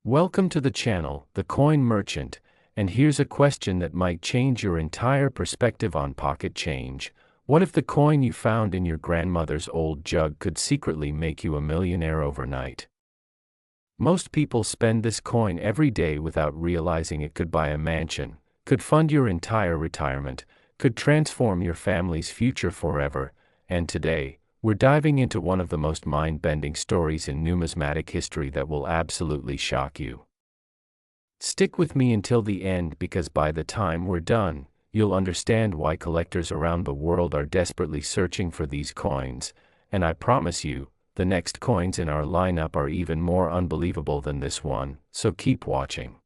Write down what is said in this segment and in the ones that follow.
Welcome to the channel, The Coin Merchant, and here's a question that might change your entire perspective on pocket change. What if the coin you found in your grandmother's old jug could secretly make you a millionaire overnight? Most people spend this coin every day without realizing it could buy a mansion, could fund your entire retirement, could transform your family's future forever, and today, we're diving into one of the most mind-bending stories in numismatic history that will absolutely shock you. Stick with me until the end because by the time we're done, you'll understand why collectors around the world are desperately searching for these coins, and I promise you, the next coins in our lineup are even more unbelievable than this one, so keep watching.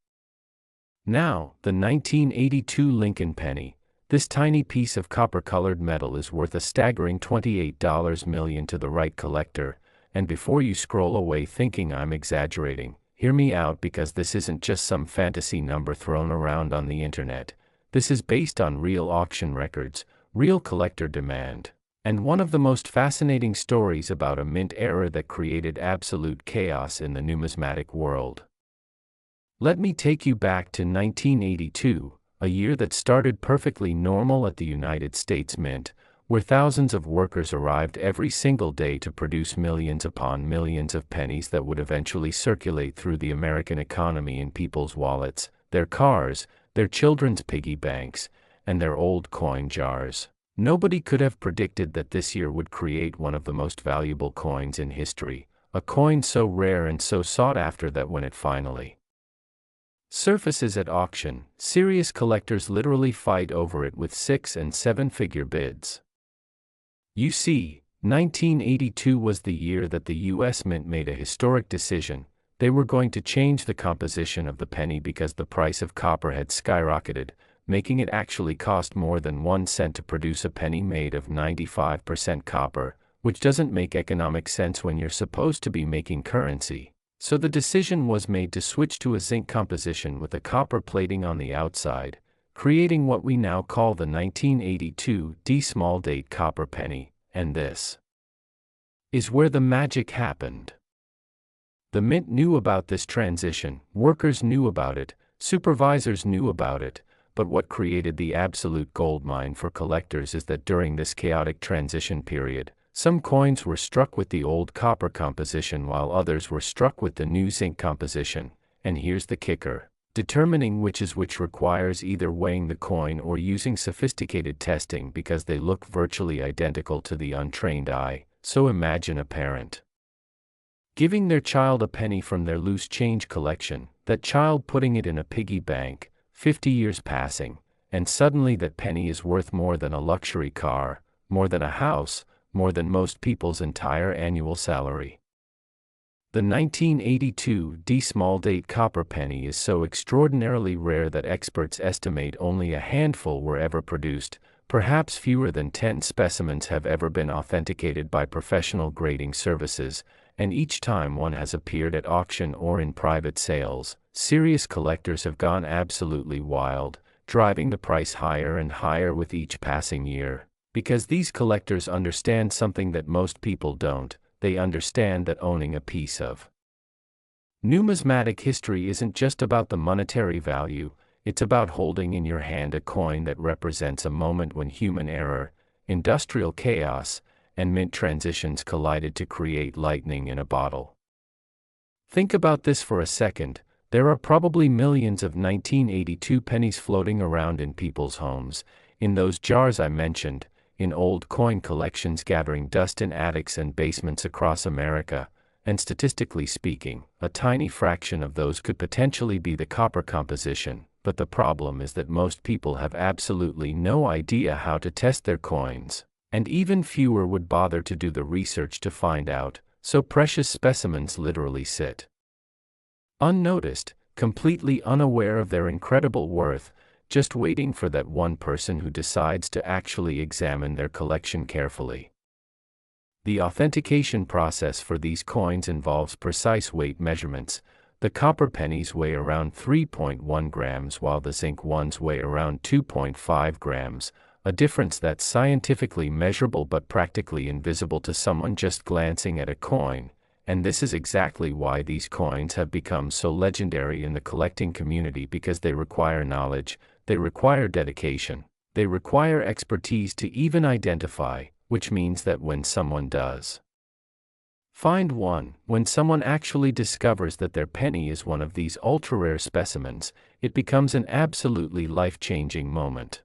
Now, the 1982 Lincoln penny. This tiny piece of copper-colored metal is worth a staggering $28 million to the right collector, and before you scroll away thinking I'm exaggerating, hear me out because this isn't just some fantasy number thrown around on the internet. This is based on real auction records, real collector demand, and one of the most fascinating stories about a mint error that created absolute chaos in the numismatic world. Let me take you back to 1982. A year that started perfectly normal at the United States Mint, where thousands of workers arrived every single day to produce millions upon millions of pennies that would eventually circulate through the American economy in people's wallets, their cars, their children's piggy banks, and their old coin jars. Nobody could have predicted that this year would create one of the most valuable coins in history, a coin so rare and so sought after that when it finally surfaces at auction, serious collectors literally fight over it with 6- and 7-figure bids. You see, 1982 was the year that the U.S. Mint made a historic decision. They were going to change the composition of the penny because the price of copper had skyrocketed, making it actually cost more than 1 cent to produce a penny made of 95% copper, which doesn't make economic sense when you're supposed to be making currency. So the decision was made to switch to a zinc composition with a copper plating on the outside, creating what we now call the 1982 small date copper penny, and this is where the magic happened. The Mint knew about this transition, workers knew about it, supervisors knew about it, but what created the absolute goldmine for collectors is that during this chaotic transition period, some coins were struck with the old copper composition while others were struck with the new zinc composition, and here's the kicker. Determining which is which requires either weighing the coin or using sophisticated testing because they look virtually identical to the untrained eye. So imagine a parent giving their child a penny from their loose change collection, that child putting it in a piggy bank, 50 years passing, and suddenly that penny is worth more than a luxury car, more than a house, more than most people's entire annual salary. The 1982 small date copper penny is so extraordinarily rare that experts estimate only a handful were ever produced. Perhaps fewer than 10 specimens have ever been authenticated by professional grading services, and each time one has appeared at auction or in private sales, serious collectors have gone absolutely wild, driving the price higher and higher with each passing year. Because these collectors understand something that most people don't. They understand that owning a piece of numismatic history isn't just about the monetary value, it's about holding in your hand a coin that represents a moment when human error, industrial chaos, and mint transitions collided to create lightning in a bottle. Think about this for a second. There are probably millions of 1982 pennies floating around in people's homes, in those jars I mentioned, in old coin collections gathering dust in attics and basements across America, and statistically speaking, a tiny fraction of those could potentially be the copper composition, but the problem is that most people have absolutely no idea how to test their coins, and even fewer would bother to do the research to find out, so precious specimens literally sit unnoticed, completely unaware of their incredible worth, just waiting for that one person who decides to actually examine their collection carefully. The authentication process for these coins involves precise weight measurements. The copper pennies weigh around 3.1 grams while the zinc ones weigh around 2.5 grams, a difference that's scientifically measurable but practically invisible to someone just glancing at a coin, And this is exactly why these coins have become so legendary in the collecting community, because they require knowledge, they require dedication, they require expertise to even identify, which means that when someone does find one, when someone actually discovers that their penny is one of these ultra-rare specimens, it becomes an absolutely life-changing moment.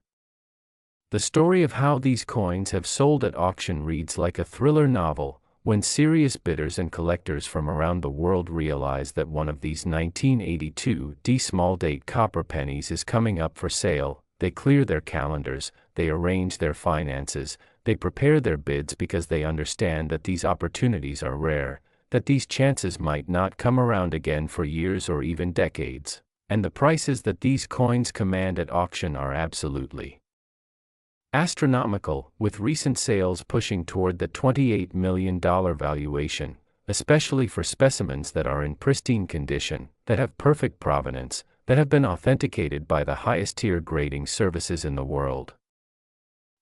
The story of how these coins have sold at auction reads like a thriller novel. When serious bidders and collectors from around the world realize that one of these 1982 small date copper pennies is coming up for sale, they clear their calendars, they arrange their finances, they prepare their bids, because they understand that these opportunities are rare, that these chances might not come around again for years or even decades, and the prices that these coins command at auction are absolutely astronomical, with recent sales pushing toward the $28 million valuation, especially for specimens that are in pristine condition, that have perfect provenance, that have been authenticated by the highest tier grading services in the world.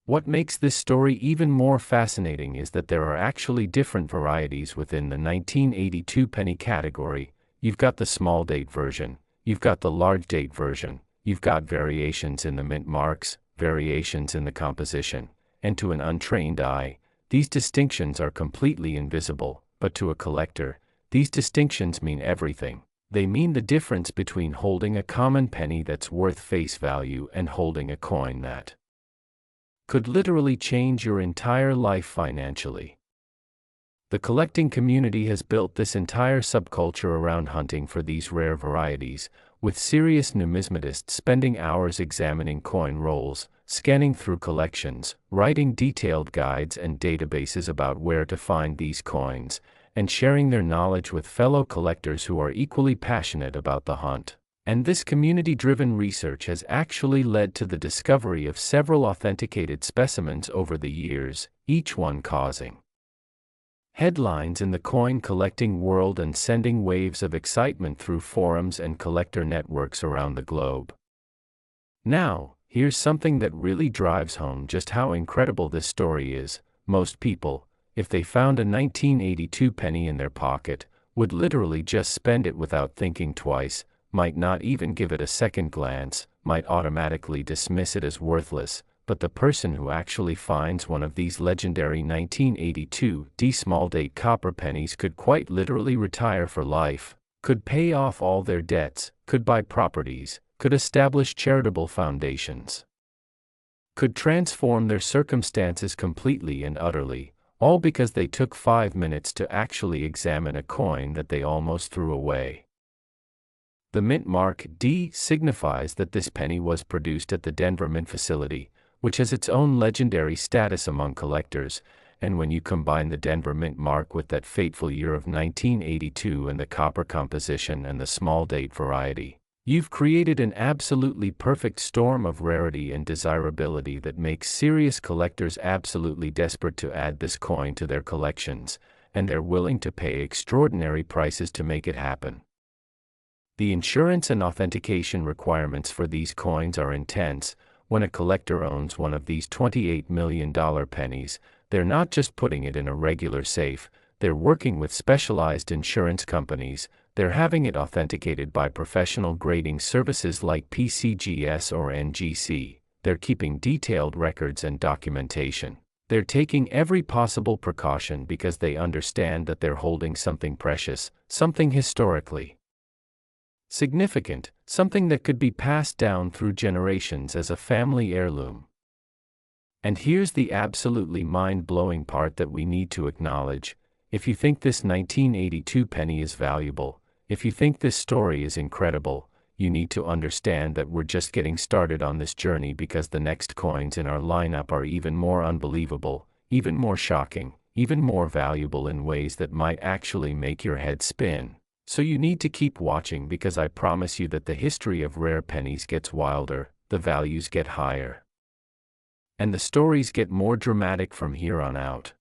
What makes this story even more fascinating is that there are actually different varieties within the 1982 penny category. You've got the small date version, you've got the large date version, you've got variations in the mint marks, variations in the composition, and to an untrained eye, these distinctions are completely invisible, but to a collector, these distinctions mean everything. They mean the difference between holding a common penny that's worth face value and holding a coin that could literally change your entire life financially. The collecting community has built this entire subculture around hunting for these rare varieties, with serious numismatists spending hours examining coin rolls, scanning through collections, writing detailed guides and databases about where to find these coins, and sharing their knowledge with fellow collectors who are equally passionate about the hunt. And this community-driven research has actually led to the discovery of several authenticated specimens over the years, each one causing headlines in the coin collecting world and sending waves of excitement through forums and collector networks around the globe. Now, here's something that really drives home just how incredible this story is. Most people, if they found a 1982 penny in their pocket, would literally just spend it without thinking twice, might not even give it a second glance, might automatically dismiss it as worthless. But the person who actually finds one of these legendary 1982 small date copper pennies could quite literally retire for life, could pay off all their debts, could buy properties, could establish charitable foundations, could transform their circumstances completely and utterly, all because they took 5 minutes to actually examine a coin that they almost threw away. The mint mark D signifies that this penny was produced at the Denver Mint facility, which has its own legendary status among collectors, and when you combine the Denver Mint mark with that fateful year of 1982 and the copper composition and the small date variety, you've created an absolutely perfect storm of rarity and desirability that makes serious collectors absolutely desperate to add this coin to their collections, and they're willing to pay extraordinary prices to make it happen. The insurance and authentication requirements for these coins are intense. When a collector owns one of these $28 million pennies, they're not just putting it in a regular safe, they're working with specialized insurance companies, they're having it authenticated by professional grading services like PCGS or NGC, they're keeping detailed records and documentation. They're taking every possible precaution because they understand that they're holding something precious, something historically significant, something that could be passed down through generations as a family heirloom. And here's the absolutely mind-blowing part that we need to acknowledge. If you think this 1982 penny is valuable, if you think this story is incredible, you need to understand that we're just getting started on this journey, because the next coins in our lineup are even more unbelievable, even more shocking, even more valuable in ways that might actually make your head spin. So you need to keep watching, because I promise you that the history of rare pennies gets wilder, the values get higher, and the stories get more dramatic from here on out.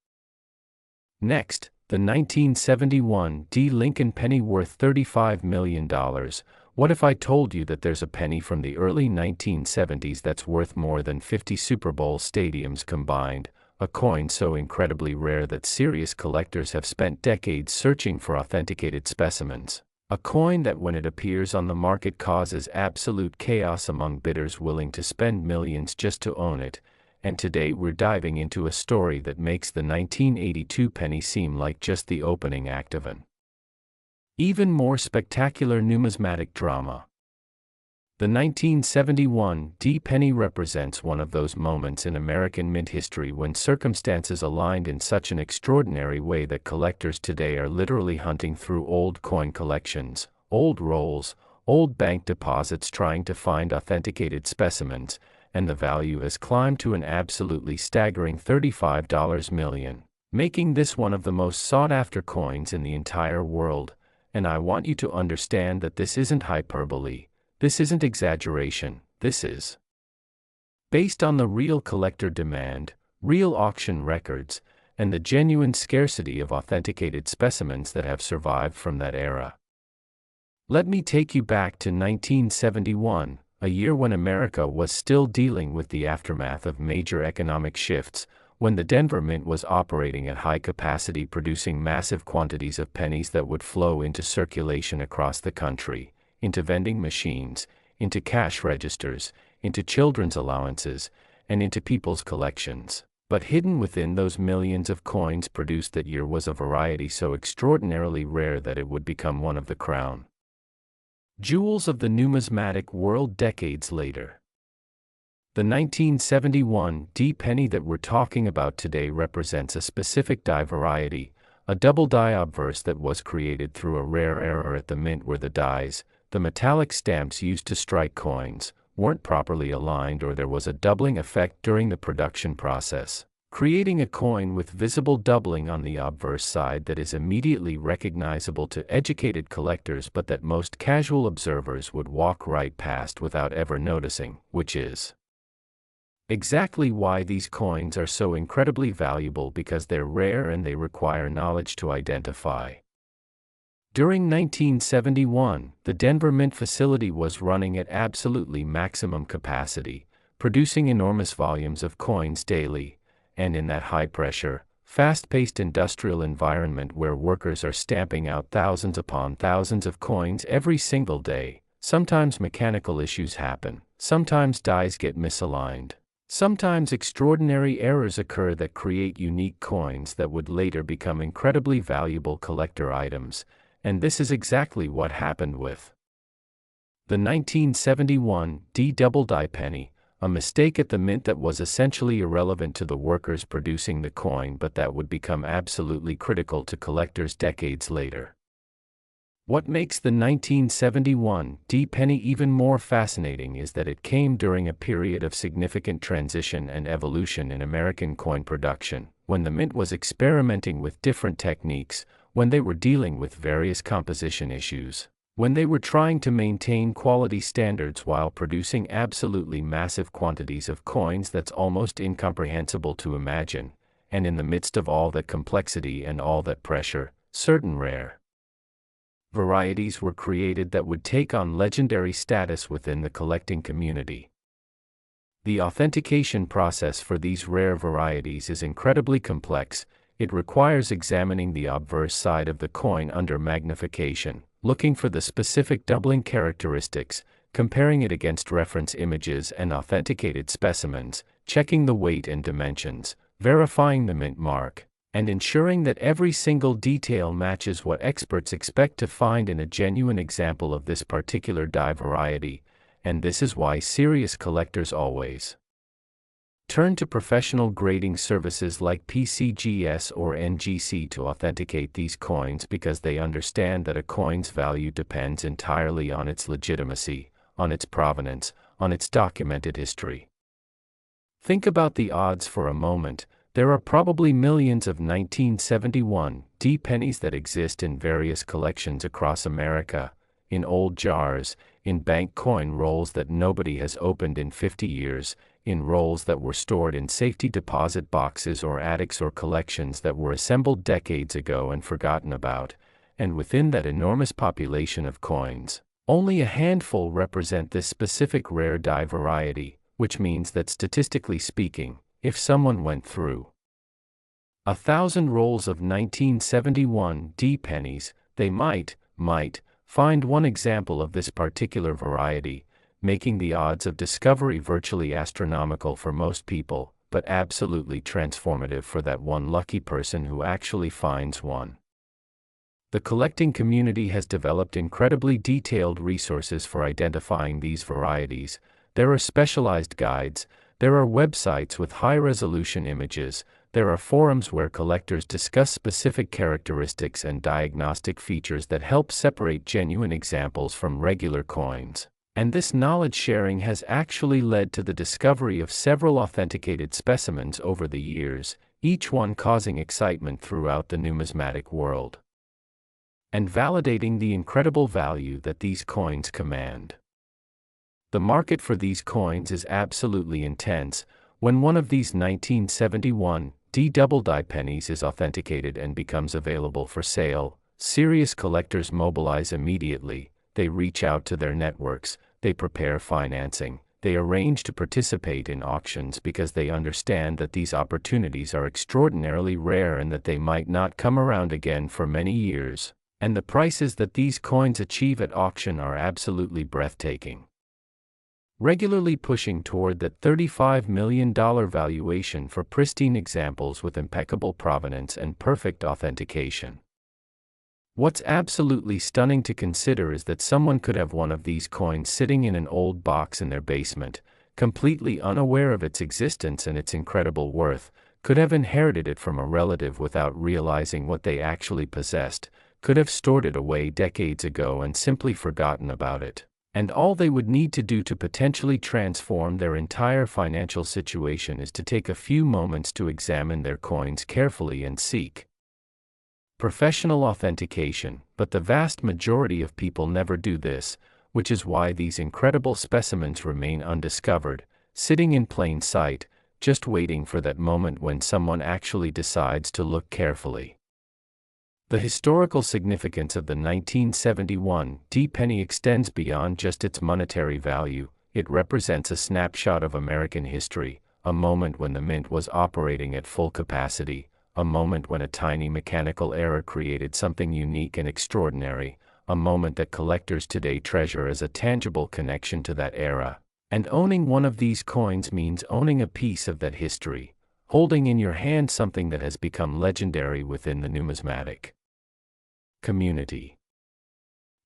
Next, the 1971 Lincoln penny worth $35 million. What if I told you that there's a penny from the early 1970s that's worth more than 50 Super Bowl stadiums combined, a coin so incredibly rare that serious collectors have spent decades searching for authenticated specimens. A coin that when it appears on the market causes absolute chaos among bidders willing to spend millions just to own it, and today we're diving into a story that makes the 1982 penny seem like just the opening act of an even more spectacular numismatic drama. The 1971 D penny represents one of those moments in American mint history when circumstances aligned in such an extraordinary way that collectors today are literally hunting through old coin collections, old rolls, old bank deposits trying to find authenticated specimens, and the value has climbed to an absolutely staggering $35 million, making this one of the most sought-after coins in the entire world. And I want you to understand that this isn't hyperbole. This isn't exaggeration, this is based on the real collector demand, real auction records, and the genuine scarcity of authenticated specimens that have survived from that era. Let me take you back to 1971, a year when America was still dealing with the aftermath of major economic shifts, when the Denver Mint was operating at high capacity, producing massive quantities of pennies that would flow into circulation across the country, into vending machines, into cash registers, into children's allowances, and into people's collections. But hidden within those millions of coins produced that year was a variety so extraordinarily rare that it would become one of the crown jewels of the numismatic world decades later. The 1971 D penny that we're talking about today represents a specific die variety, a double die obverse that was created through a rare error at the mint where the dies, the metallic stamps used to strike coins, weren't properly aligned, or there was a doubling effect during the production process, creating a coin with visible doubling on the obverse side that is immediately recognizable to educated collectors but that most casual observers would walk right past without ever noticing, which is exactly why these coins are so incredibly valuable, because they're rare and they require knowledge to identify. During 1971, the Denver Mint facility was running at absolutely maximum capacity, producing enormous volumes of coins daily, and in that high-pressure, fast-paced industrial environment where workers are stamping out thousands upon thousands of coins every single day, sometimes mechanical issues happen, sometimes dies get misaligned. Sometimes extraordinary errors occur that create unique coins that would later become incredibly valuable collector items, and this is exactly what happened with the 1971 D double die penny, a mistake at the mint that was essentially irrelevant to the workers producing the coin but that would become absolutely critical to collectors decades later. What makes the 1971 D penny even more fascinating is that it came during a period of significant transition and evolution in American coin production, when the mint was experimenting with different techniques, when they were dealing with various composition issues, when they were trying to maintain quality standards while producing absolutely massive quantities of coins that's almost incomprehensible to imagine, and in the midst of all that complexity and all that pressure, certain rare varieties were created that would take on legendary status within the collecting community. The authentication process for these rare varieties is incredibly complex. It requires examining the obverse side of the coin under magnification, looking for the specific doubling characteristics, comparing it against reference images and authenticated specimens, checking the weight and dimensions, verifying the mint mark, and ensuring that every single detail matches what experts expect to find in a genuine example of this particular die variety, and this is why serious collectors always turn to professional grading services like PCGS or NGC to authenticate these coins, because they understand that a coin's value depends entirely on its legitimacy, on its provenance, on its documented history. Think about the odds for a moment. There are probably millions of 1971 D pennies that exist in various collections across America, in old jars, in bank coin rolls that nobody has opened in 50 years, in rolls that were stored in safety deposit boxes or attics, or collections that were assembled decades ago and forgotten about, and within that enormous population of coins, only a handful represent this specific rare die variety, which means that statistically speaking, if someone went through 1,000 rolls of 1971 D pennies. They might find one example of this particular variety, making the odds of discovery virtually astronomical for most people, but absolutely transformative for that one lucky person who actually finds one. The collecting community has developed incredibly detailed resources for identifying these varieties. There are specialized guides, there are websites with high-resolution images, there are forums where collectors discuss specific characteristics and diagnostic features that help separate genuine examples from regular coins. And this knowledge sharing has actually led to the discovery of several authenticated specimens over the years, each one causing excitement throughout the numismatic world and validating the incredible value that these coins command. The market for these coins is absolutely intense. When one of these 1971 D double-die pennies is authenticated and becomes available for sale, serious collectors mobilize immediately. They reach out to their networks, they prepare financing, they arrange to participate in auctions because they understand that these opportunities are extraordinarily rare and that they might not come around again for many years. And the prices that these coins achieve at auction are absolutely breathtaking, regularly pushing toward that $35 million valuation for pristine examples with impeccable provenance and perfect authentication. What's absolutely stunning to consider is that someone could have one of these coins sitting in an old box in their basement, completely unaware of its existence and its incredible worth, could have inherited it from a relative without realizing what they actually possessed, could have stored it away decades ago and simply forgotten about it. And all they would need to do to potentially transform their entire financial situation is to take a few moments to examine their coins carefully and seek professional authentication, but the vast majority of people never do this, which is why these incredible specimens remain undiscovered, sitting in plain sight, just waiting for that moment when someone actually decides to look carefully. The historical significance of the 1971 D penny extends beyond just its monetary value. It represents a snapshot of American history, a moment when the mint was operating at full capacity, a moment when a tiny mechanical error created something unique and extraordinary, a moment that collectors today treasure as a tangible connection to that era. And owning one of these coins means owning a piece of that history, holding in your hand something that has become legendary within the numismatic community.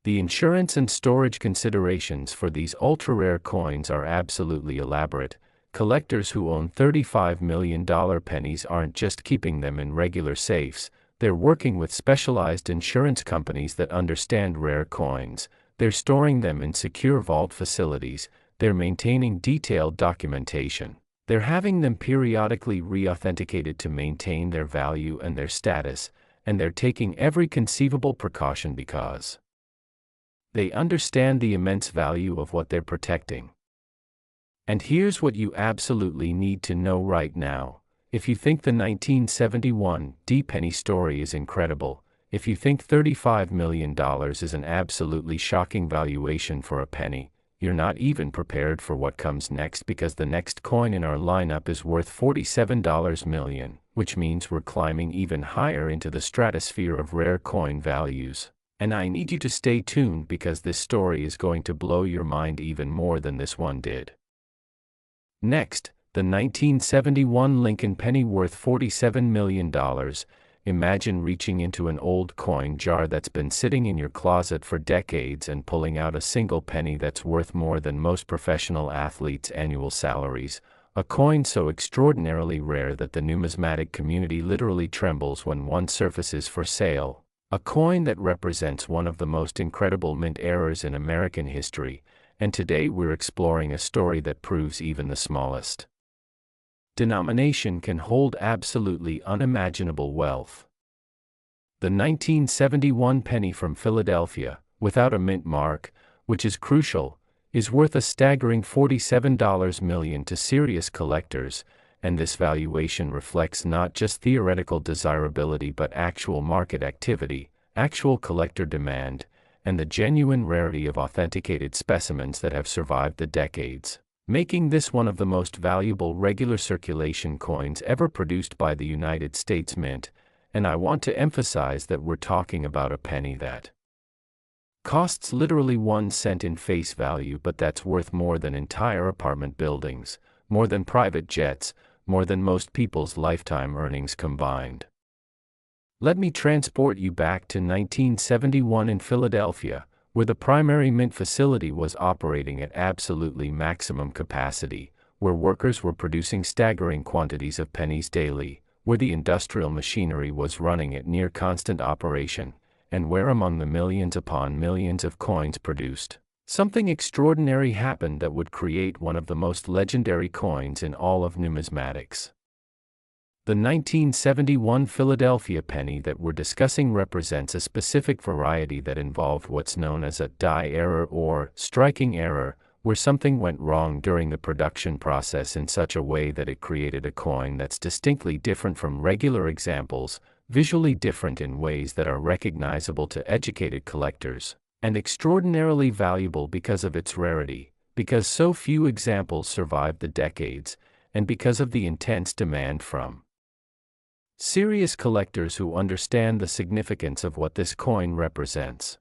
The insurance and storage considerations for these ultra-rare coins are absolutely elaborate. Collectors who own $35 million pennies aren't just keeping them in regular safes, they're working with specialized insurance companies that understand rare coins, they're storing them in secure vault facilities, they're maintaining detailed documentation, they're having them periodically re-authenticated to maintain their value and their status, and they're taking every conceivable precaution because they understand the immense value of what they're protecting. And here's what you absolutely need to know right now. If you think the 1971 D penny story is incredible, if you think $35 million is an absolutely shocking valuation for a penny, you're not even prepared for what comes next, because the next coin in our lineup is worth $47 million, which means we're climbing even higher into the stratosphere of rare coin values. And I need you to stay tuned because this story is going to blow your mind even more than this one did. Next, the 1971 Lincoln penny worth $47 million. Imagine reaching into an old coin jar that's been sitting in your closet for decades and pulling out a single penny that's worth more than most professional athletes' annual salaries, a coin so extraordinarily rare that the numismatic community literally trembles when one surfaces for sale, a coin that represents one of the most incredible mint errors in American history, and today we're exploring a story that proves even the smallest denomination can hold absolutely unimaginable wealth. The 1971 penny from Philadelphia, without a mint mark, which is crucial, is worth a staggering $47 million to serious collectors, and this valuation reflects not just theoretical desirability but actual market activity, actual collector demand, and the genuine rarity of authenticated specimens that have survived the decades. making this one of the most valuable regular circulation coins ever produced by the United States Mint. And I want to emphasize that we're talking about a penny that costs literally 1 cent in face value, but that's worth more than entire apartment buildings, more than private jets, more than most people's lifetime earnings combined. Let me transport you back to 1971 in Philadelphia, where the primary mint facility was operating at absolutely maximum capacity, where workers were producing staggering quantities of pennies daily, where the industrial machinery was running at near constant operation, and where among the millions upon millions of coins produced, something extraordinary happened that would create one of the most legendary coins in all of numismatics. The 1971 Philadelphia penny that we're discussing represents a specific variety that involved what's known as a die error or striking error, where something went wrong during the production process in such a way that it created a coin that's distinctly different from regular examples, visually different in ways that are recognizable to educated collectors, and extraordinarily valuable because of its rarity, because so few examples survived the decades, and because of the intense demand from serious collectors who understand the significance of what this coin represents.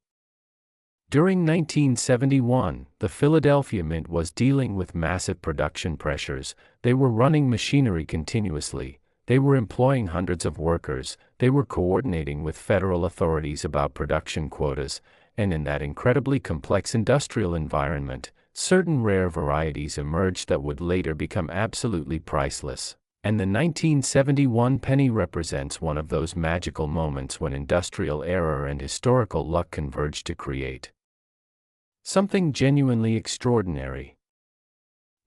During 1971, the Philadelphia Mint was dealing with massive production pressures. They were running machinery continuously, they were employing hundreds of workers, they were coordinating with federal authorities about production quotas, and in that incredibly complex industrial environment, certain rare varieties emerged that would later become absolutely priceless. And the 1971 penny represents one of those magical moments when industrial error and historical luck converge to create something genuinely extraordinary.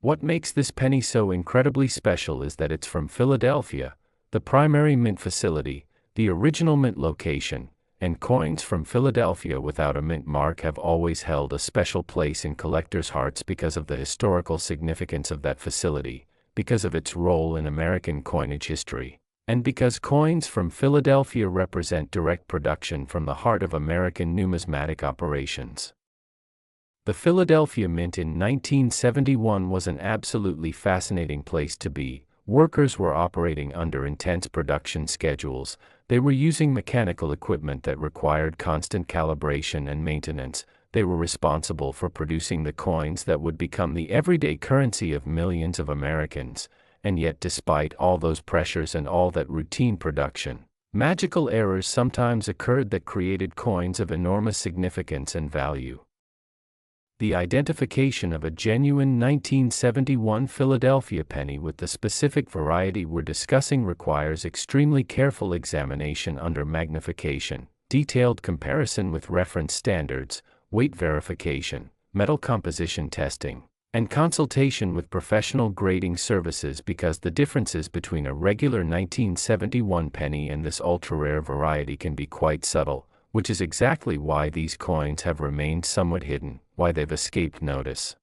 What makes this penny so incredibly special is that it's from Philadelphia, the primary mint facility, the original mint location, and coins from Philadelphia without a mint mark have always held a special place in collectors' hearts because of the historical significance of that facility, because of its role in American coinage history, and because coins from Philadelphia represent direct production from the heart of American numismatic operations. The Philadelphia Mint in 1971 was an absolutely fascinating place to be. Workers were operating under intense production schedules, they were using mechanical equipment that required constant calibration and maintenance, they were responsible for producing the coins that would become the everyday currency of millions of Americans, and yet despite all those pressures and all that routine production, magical errors sometimes occurred that created coins of enormous significance and value. The identification of a genuine 1971 Philadelphia penny with the specific variety we're discussing requires extremely careful examination under magnification, detailed comparison with reference standards, weight verification, metal composition testing, and consultation with professional grading services because the differences between a regular 1971 penny and this ultra-rare variety can be quite subtle, which is exactly why these coins have remained somewhat hidden, why they've escaped notice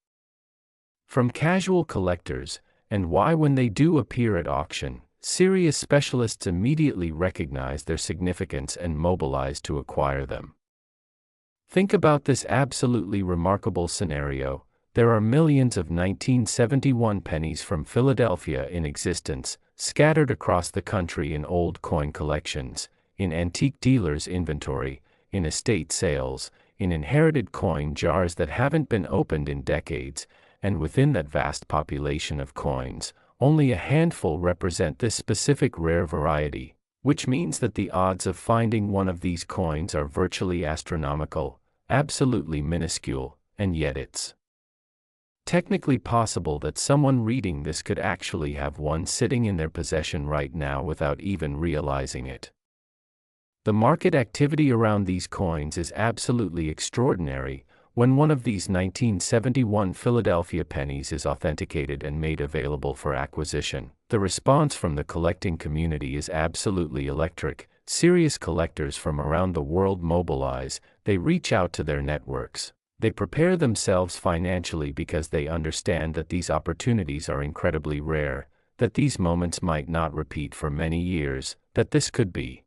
from casual collectors, and why when they do appear at auction, serious specialists immediately recognize their significance and mobilize to acquire them. Think about this absolutely remarkable scenario. There are millions of 1971 pennies from Philadelphia in existence, scattered across the country in old coin collections, in antique dealers' inventory, in estate sales, in inherited coin jars that haven't been opened in decades, and within that vast population of coins, only a handful represent this specific rare variety, which means that the odds of finding one of these coins are virtually astronomical, absolutely minuscule, and yet it's technically possible that someone reading this could actually have one sitting in their possession right now without even realizing it. The market activity around these coins is absolutely extraordinary. When one of these 1971 Philadelphia pennies is authenticated and made available for acquisition, the response from the collecting community is absolutely electric. Serious collectors from around the world mobilize, they reach out to their networks, they prepare themselves financially because they understand that these opportunities are incredibly rare, that these moments might not repeat for many years, that this could be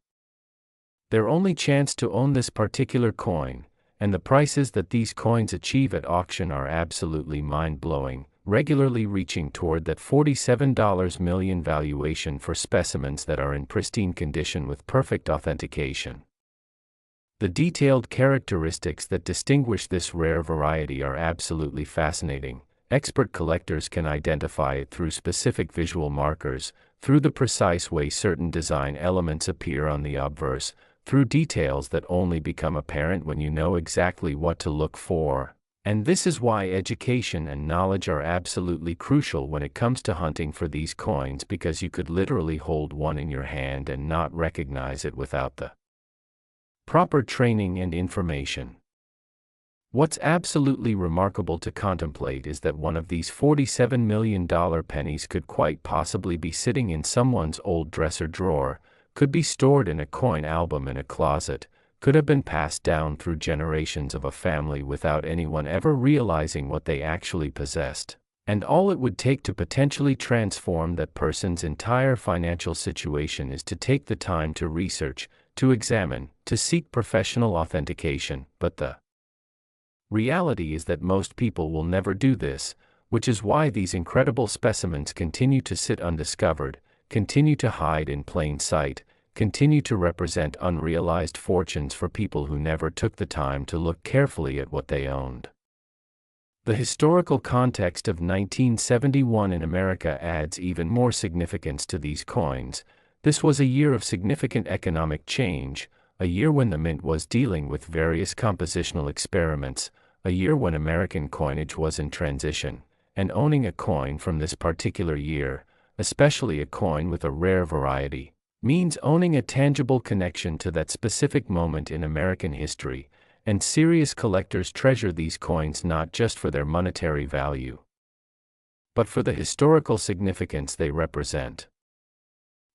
their only chance to own this particular coin, and the prices that these coins achieve at auction are absolutely mind-blowing, regularly reaching toward that $47 million valuation for specimens that are in pristine condition with perfect authentication. The detailed characteristics that distinguish this rare variety are absolutely fascinating. Expert collectors can identify it through specific visual markers, through the precise way certain design elements appear on the obverse, through details that only become apparent when you know exactly what to look for. And this is why education and knowledge are absolutely crucial when it comes to hunting for these coins, because you could literally hold one in your hand and not recognize it without the proper training and information. What's absolutely remarkable to contemplate is that one of these $47 million pennies could quite possibly be sitting in someone's old dresser drawer, could be stored in a coin album in a closet, could have been passed down through generations of a family without anyone ever realizing what they actually possessed. And all it would take to potentially transform that person's entire financial situation is to take the time to research, to examine, to seek professional authentication. But the reality is that most people will never do this, which is why these incredible specimens continue to sit undiscovered, continue to hide in plain sight, continue to represent unrealized fortunes for people who never took the time to look carefully at what they owned. The historical context of 1971 in America adds even more significance to these coins. This was a year of significant economic change, a year when the mint was dealing with various compositional experiments, a year when American coinage was in transition, and owning a coin from this particular year, especially a coin with a rare variety, means owning a tangible connection to that specific moment in American history, and serious collectors treasure these coins not just for their monetary value, but for the historical significance they represent.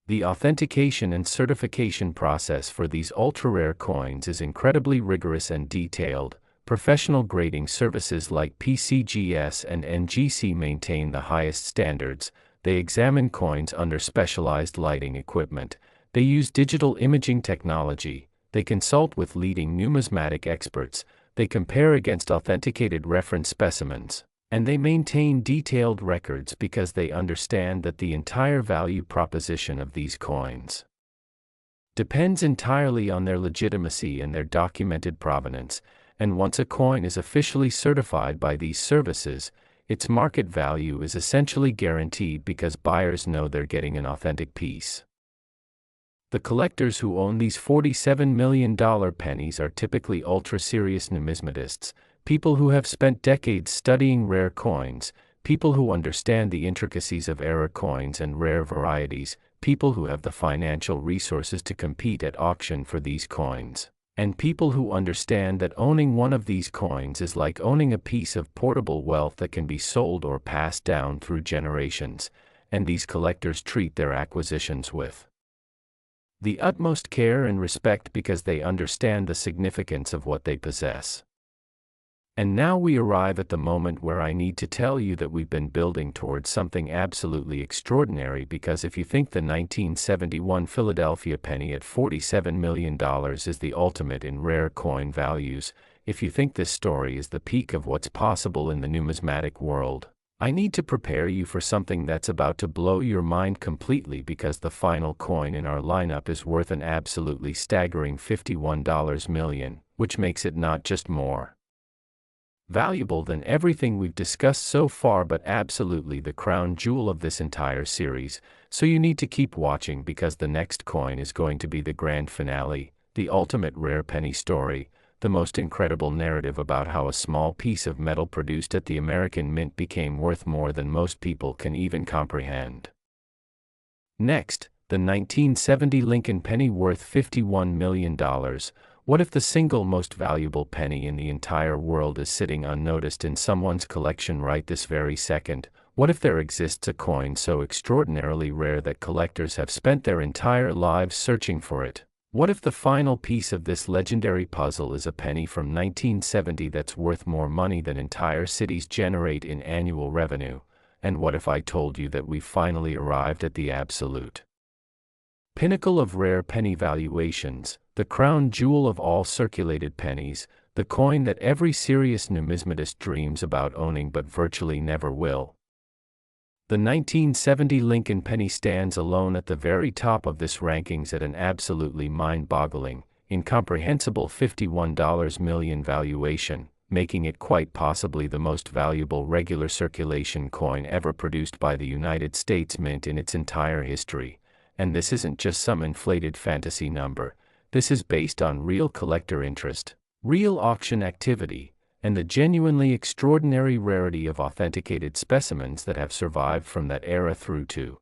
The authentication and certification process for these ultra-rare coins is incredibly rigorous and detailed. Professional grading services like PCGS and NGC maintain the highest standards. They examine coins under specialized lighting equipment. They use digital imaging technology. They consult with leading numismatic experts. They compare against authenticated reference specimens. And they maintain detailed records because they understand that the entire value proposition of these coins depends entirely on their legitimacy and their documented provenance. And once a coin is officially certified by these services, its market value is essentially guaranteed because buyers know they're getting an authentic piece. The collectors who own these $47 million pennies are typically ultra-serious numismatists, people who have spent decades studying rare coins, people who understand the intricacies of rare coins and rare varieties, people who have the financial resources to compete at auction for these coins, and people who understand that owning one of these coins is like owning a piece of portable wealth that can be sold or passed down through generations, and these collectors treat their acquisitions with the utmost care and respect because they understand the significance of what they possess. And now we arrive at the moment where I need to tell you that we've been building towards something absolutely extraordinary, because if you think the 1971 Philadelphia penny at $47 million is the ultimate in rare coin values, if you think this story is the peak of what's possible in the numismatic world, I need to prepare you for something that's about to blow your mind completely, because the final coin in our lineup is worth an absolutely staggering $51 million, which makes it not just more valuable than everything we've discussed so far, but absolutely the crown jewel of this entire series. So you need to keep watching, because the next coin is going to be the grand finale, the ultimate rare penny story, the most incredible narrative about how a small piece of metal produced at the American Mint became worth more than most people can even comprehend. Next, the 1970 Lincoln penny worth $51 million. What if the single most valuable penny in the entire world is sitting unnoticed in someone's collection right this very second? What if there exists a coin so extraordinarily rare that collectors have spent their entire lives searching for it? What if the final piece of this legendary puzzle is a penny from 1970 that's worth more money than entire cities generate in annual revenue? And what if I told you that we've finally arrived at the absolute pinnacle of rare penny valuations, the crown jewel of all circulated pennies, the coin that every serious numismatist dreams about owning but virtually never will? The 1970 Lincoln penny stands alone at the very top of this rankings at an absolutely mind-boggling, incomprehensible $51 million valuation, making it quite possibly the most valuable regular circulation coin ever produced by the United States Mint in its entire history. And this isn't just some inflated fantasy number. This is based on real collector interest, real auction activity, and the genuinely extraordinary rarity of authenticated specimens that have survived from that era through to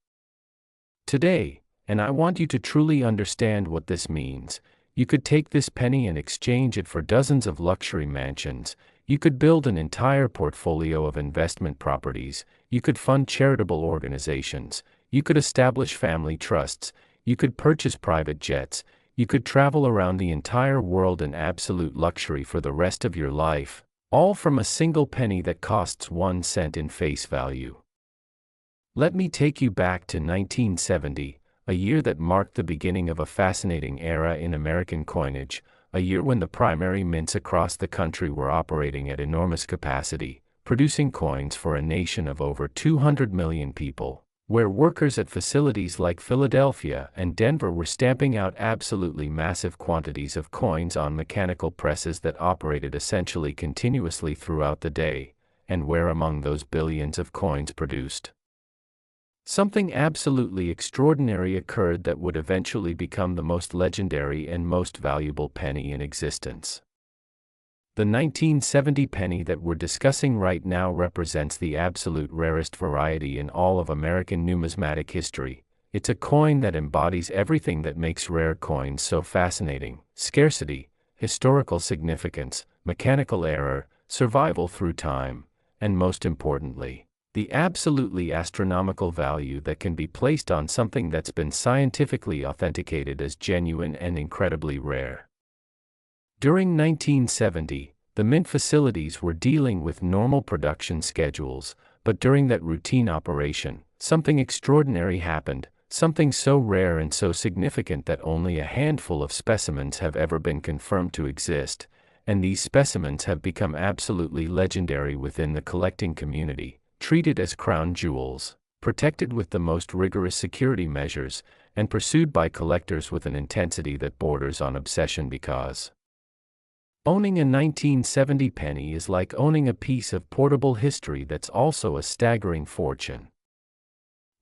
today. And I want you to truly understand what this means. You could take this penny and exchange it for dozens of luxury mansions. You could build an entire portfolio of investment properties. You could fund charitable organizations. You could establish family trusts. You could purchase private jets. You could travel around the entire world in absolute luxury for the rest of your life, all from a single penny that costs 1 cent in face value. Let me take you back to 1970, a year that marked the beginning of a fascinating era in American coinage, a year when the primary mints across the country were operating at enormous capacity, producing coins for a nation of over 200 million people, where workers at facilities like Philadelphia and Denver were stamping out absolutely massive quantities of coins on mechanical presses that operated essentially continuously throughout the day, and where among those billions of coins produced, something absolutely extraordinary occurred that would eventually become the most legendary and most valuable penny in existence. The 1970 penny that we're discussing right now represents the absolute rarest variety in all of American numismatic history. It's a coin that embodies everything that makes rare coins so fascinating: scarcity, historical significance, mechanical error, survival through time, and most importantly, the absolutely astronomical value that can be placed on something that's been scientifically authenticated as genuine and incredibly rare. During 1970, the mint facilities were dealing with normal production schedules, but during that routine operation, something extraordinary happened, something so rare and so significant that only a handful of specimens have ever been confirmed to exist, and these specimens have become absolutely legendary within the collecting community, treated as crown jewels, protected with the most rigorous security measures, and pursued by collectors with an intensity that borders on obsession because owning a 1970 penny is like owning a piece of portable history that's also a staggering fortune.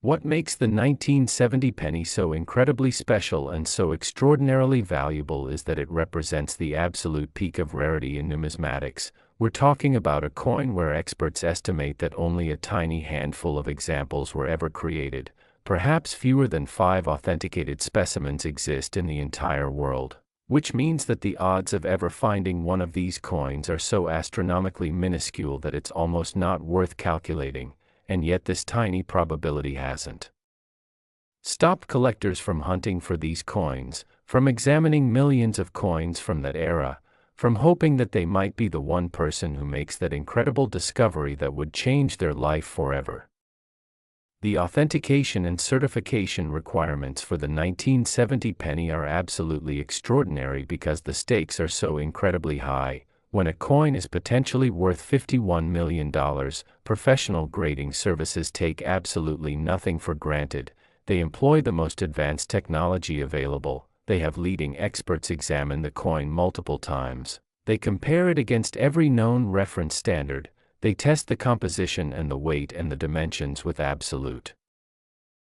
What makes the 1970 penny so incredibly special and so extraordinarily valuable is that it represents the absolute peak of rarity in numismatics. We're talking about a coin where experts estimate that only a tiny handful of examples were ever created. Perhaps fewer than 5 authenticated specimens exist in the entire world, which means that the odds of ever finding one of these coins are so astronomically minuscule that it's almost not worth calculating, and yet this tiny probability hasn't stopped collectors from hunting for these coins, from examining millions of coins from that era, from hoping that they might be the one person who makes that incredible discovery that would change their life forever. The authentication and certification requirements for the 1970 penny are absolutely extraordinary because the stakes are so incredibly high. When a coin is potentially worth $51 million, professional grading services take absolutely nothing for granted. They employ the most advanced technology available. They have leading experts examine the coin multiple times. They compare it against every known reference standard. They test the composition and the weight and the dimensions with absolute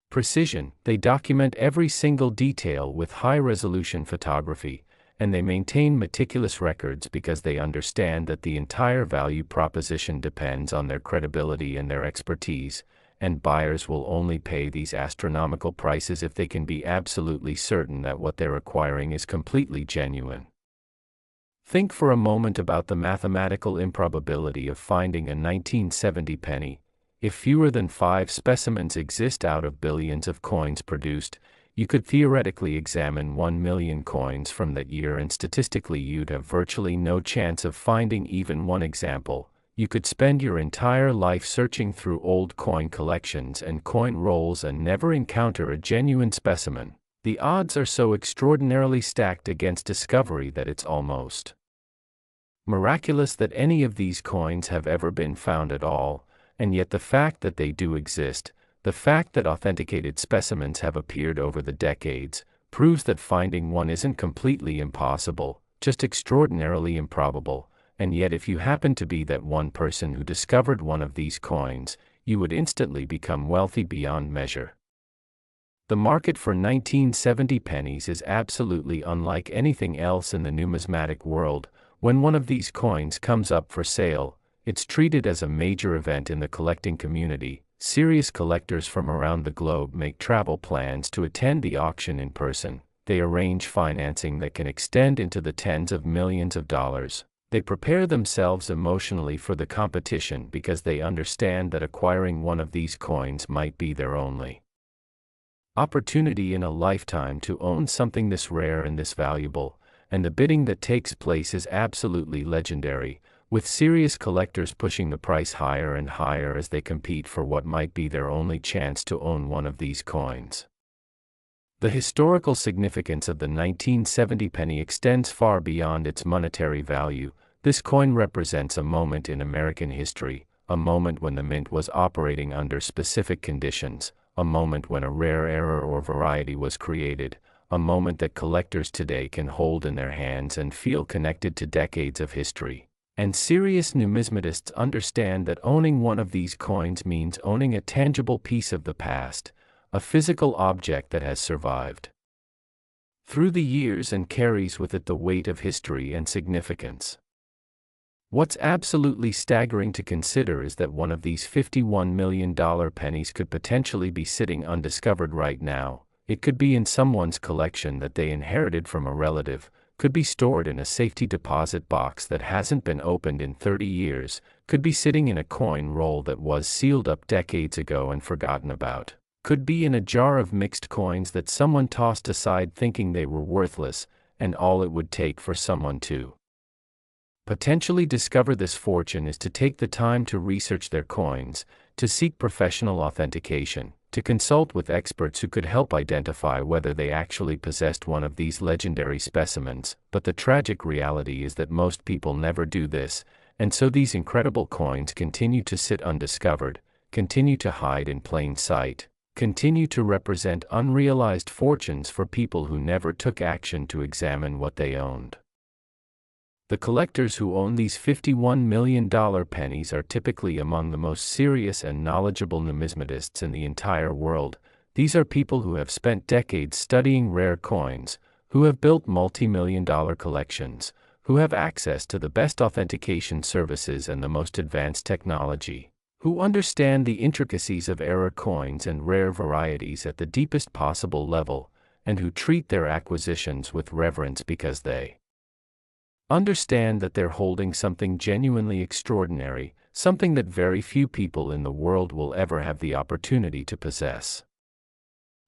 precision. They document every single detail with high-resolution photography, and they maintain meticulous records because they understand that the entire value proposition depends on their credibility and their expertise, and buyers will only pay these astronomical prices if they can be absolutely certain that what they're acquiring is completely genuine. Think for a moment about the mathematical improbability of finding a 1970 penny. If fewer than 5 specimens exist out of billions of coins produced, you could theoretically examine 1 million coins from that year and statistically you'd have virtually no chance of finding even one example. You could spend your entire life searching through old coin collections and coin rolls and never encounter a genuine specimen. The odds are so extraordinarily stacked against discovery that it's almost miraculous that any of these coins have ever been found at all, and yet the fact that they do exist, The fact that authenticated specimens have appeared over the decades proves that finding one isn't completely impossible, just extraordinarily improbable, and yet if you happen to be that one person who discovered one of these coins, you would instantly become wealthy beyond measure. The market for 1970 pennies is absolutely unlike anything else in the numismatic world. When one of these coins comes up for sale, it's treated as a major event in the collecting community. Serious collectors from around the globe make travel plans to attend the auction in person. They arrange financing that can extend into the tens of millions of dollars. They prepare themselves emotionally for the competition because they understand that acquiring one of these coins might be their only opportunity in a lifetime to own something this rare and this valuable, and the bidding that takes place is absolutely legendary, with serious collectors pushing the price higher and higher as they compete for what might be their only chance to own one of these coins. The historical significance of the 1970 penny extends far beyond its monetary value. This coin represents a moment in American history, a moment when the mint was operating under specific conditions, a moment when a rare error or variety was created, a moment that collectors today can hold in their hands and feel connected to decades of history. And serious numismatists understand that owning one of these coins means owning a tangible piece of the past, a physical object that has survived through the years and carries with it the weight of history and significance. What's absolutely staggering to consider is that one of these $51 million pennies could potentially be sitting undiscovered right now. It could be in someone's collection that they inherited from a relative, could be stored in a safety deposit box that hasn't been opened in 30 years, could be sitting in a coin roll that was sealed up decades ago and forgotten about, could be in a jar of mixed coins that someone tossed aside thinking they were worthless, and all it would take for someone to potentially discover this fortune is to take the time to research their coins, to seek professional authentication, to consult with experts who could help identify whether they actually possessed one of these legendary specimens. But the tragic reality is that most people never do this, and so these incredible coins continue to sit undiscovered, continue to hide in plain sight, continue to represent unrealized fortunes for people who never took action to examine what they owned. The collectors who own these $51 million pennies are typically among the most serious and knowledgeable numismatists in the entire world. These are people who have spent decades studying rare coins, who have built multi-million-dollar collections, who have access to the best authentication services and the most advanced technology, who understand the intricacies of error coins and rare varieties at the deepest possible level, and who treat their acquisitions with reverence because they understand that they're holding something genuinely extraordinary, something that very few people in the world will ever have the opportunity to possess.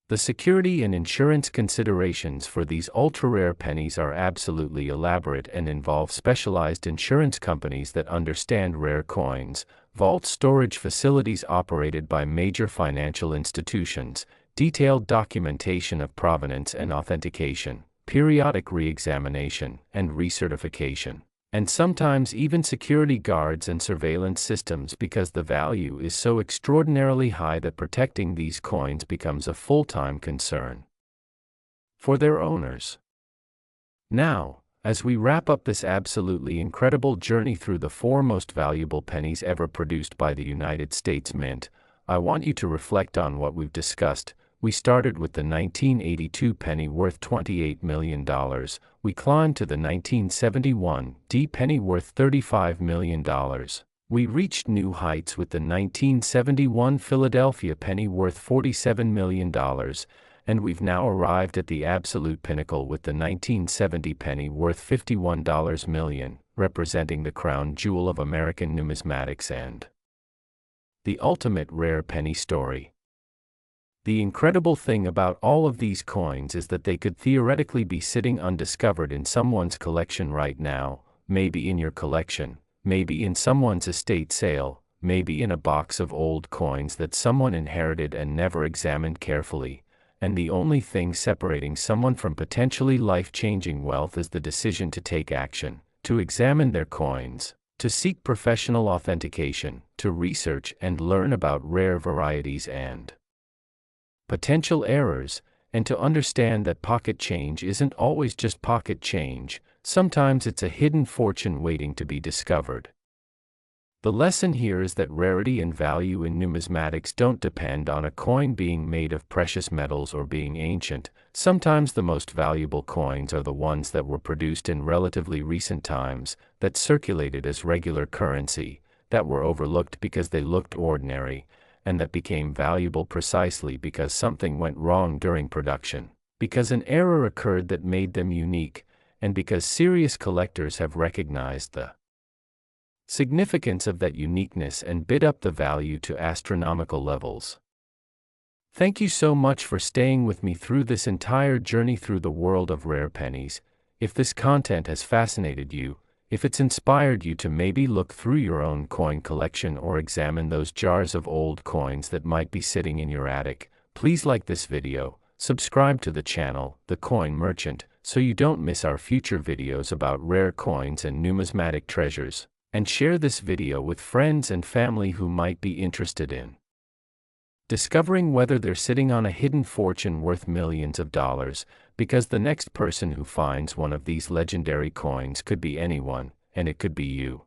The security and insurance considerations for these ultra-rare pennies are absolutely elaborate and involve specialized insurance companies that understand rare coins, vault storage facilities operated by major financial institutions, detailed documentation of provenance and authentication, periodic re-examination and recertification, and sometimes even security guards and surveillance systems because the value is so extraordinarily high that protecting these coins becomes a full-time concern for their owners. Now, as we wrap up this absolutely incredible journey through the four most valuable pennies ever produced by the United States Mint, I want you to reflect on what we've discussed. We started with the 1982 penny worth $28 million. We climbed to the 1971 D penny worth $35 million. We reached new heights with the 1971 Philadelphia penny worth $47 million. And we've now arrived at the absolute pinnacle with the 1970 penny worth $51 million, representing the crown jewel of American numismatics and the ultimate rare penny story. The incredible thing about all of these coins is that they could theoretically be sitting undiscovered in someone's collection right now, maybe in your collection, maybe in someone's estate sale, maybe in a box of old coins that someone inherited and never examined carefully, and the only thing separating someone from potentially life-changing wealth is the decision to take action, to examine their coins, to seek professional authentication, to research and learn about rare varieties and potential errors, and to understand that pocket change isn't always just pocket change, sometimes it's a hidden fortune waiting to be discovered. The lesson here is that rarity and value in numismatics don't depend on a coin being made of precious metals or being ancient. Sometimes the most valuable coins are the ones that were produced in relatively recent times, that circulated as regular currency, that were overlooked because they looked ordinary, and that became valuable precisely because something went wrong during production, because an error occurred that made them unique, and because serious collectors have recognized the significance of that uniqueness and bid up the value to astronomical levels. Thank you so much for staying with me through this entire journey through the world of rare pennies. If this content has fascinated you, if it's inspired you to maybe look through your own coin collection or examine those jars of old coins that might be sitting in your attic, please like this video, subscribe to the channel, The Coin Merchant, so you don't miss our future videos about rare coins and numismatic treasures, and share this video with friends and family who might be interested in discovering whether they're sitting on a hidden fortune worth millions of dollars, because the next person who finds one of these legendary coins could be anyone, and it could be you.